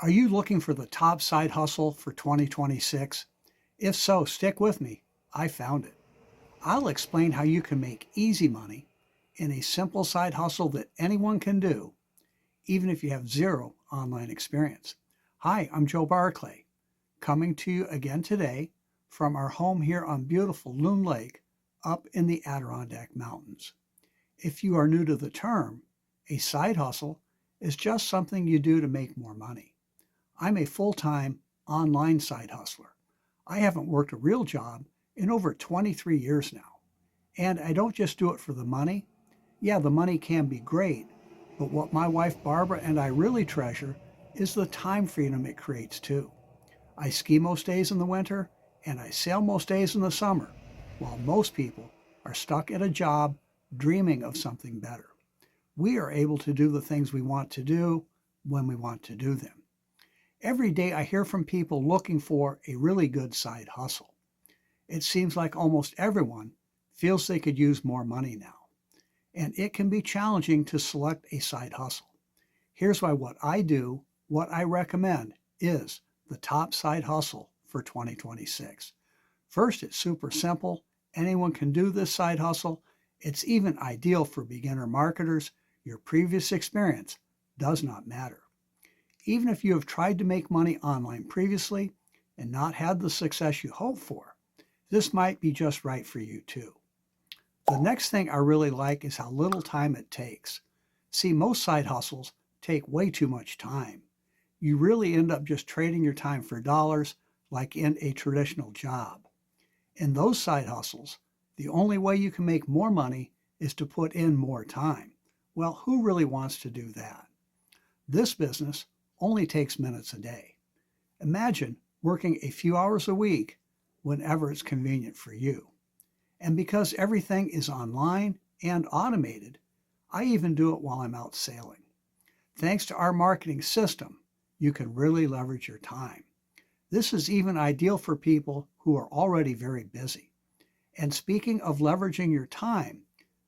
Are you looking for the top side hustle for 2026? If so, stick with me. I found it. I'll explain how you can make easy money in a simple side hustle that anyone can do, even if you have zero online experience. Hi, I'm Joe Barclay, coming to you again today from our home here on beautiful Loon Lake up in the Adirondack Mountains. If you are new to the term, a side hustle is just something you do to make more money. I'm a full-time online side hustler. I haven't worked a real job in over 23 years now. And I don't just do it for the money. Yeah, the money can be great, but what my wife Barbara and I really treasure is the time freedom it creates too. I ski most days in the winter and I sail most days in the summer, while most people are stuck at a job dreaming of something better. We are able to do the things we want to do when we want to do them. Every day I hear from people looking for a really good side hustle. It seems like almost everyone feels they could use more money now, and it can be challenging to select a side hustle. Here's why what I do, what I recommend, is the top side hustle for 2026. First, it's super simple. Anyone can do this side hustle. It's even ideal for beginner marketers. Your previous experience does not matter. Even if you have tried to make money online previously and not had the success you hoped for, this might be just right for you too. The next thing I really like is how little time it takes. See, most side hustles take way too much time. You really end up just trading your time for dollars like in a traditional job. In those side hustles, the only way you can make more money is to put in more time. Well, who really wants to do that? This business only takes minutes a day. Imagine working a few hours a week whenever it's convenient for you. And because everything is online and automated, I even do it while I'm out sailing. Thanks to our marketing system, you can really leverage your time. This is even ideal for people who are already very busy. And speaking of leveraging your time,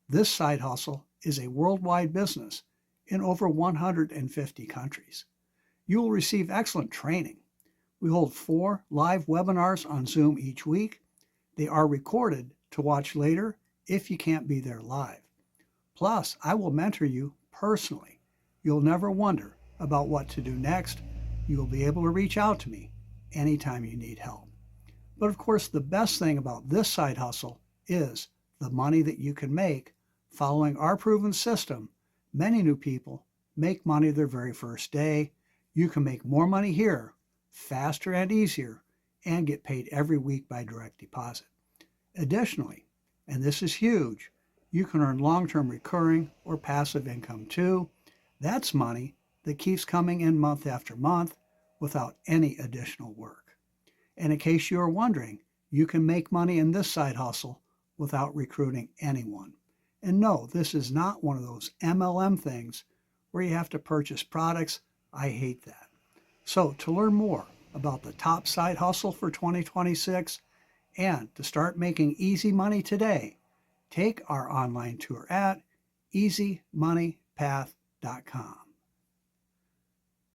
this side hustle is a worldwide business in over 150 countries. You will receive excellent training. We hold 4 live webinars on Zoom each week. They are recorded to watch later if you can't be there live. Plus, I will mentor you personally. You'll never wonder about what to do next. You will be able to reach out to me anytime you need help. But of course, the best thing about this side hustle is the money that you can make. Following our proven system, many new people make money their very first day. You can make more money here, faster and easier, and get paid every week by direct deposit. Additionally, and this is huge, you can earn long-term recurring or passive income too. That's money that keeps coming in month after month without any additional work. And in case you are wondering, you can make money in this side hustle without recruiting anyone. And no, this is not one of those MLM things where you have to purchase products. I hate that. So to learn more about the top side hustle for 2026 and to start making easy money today, take our online tour at easymoneypath.com.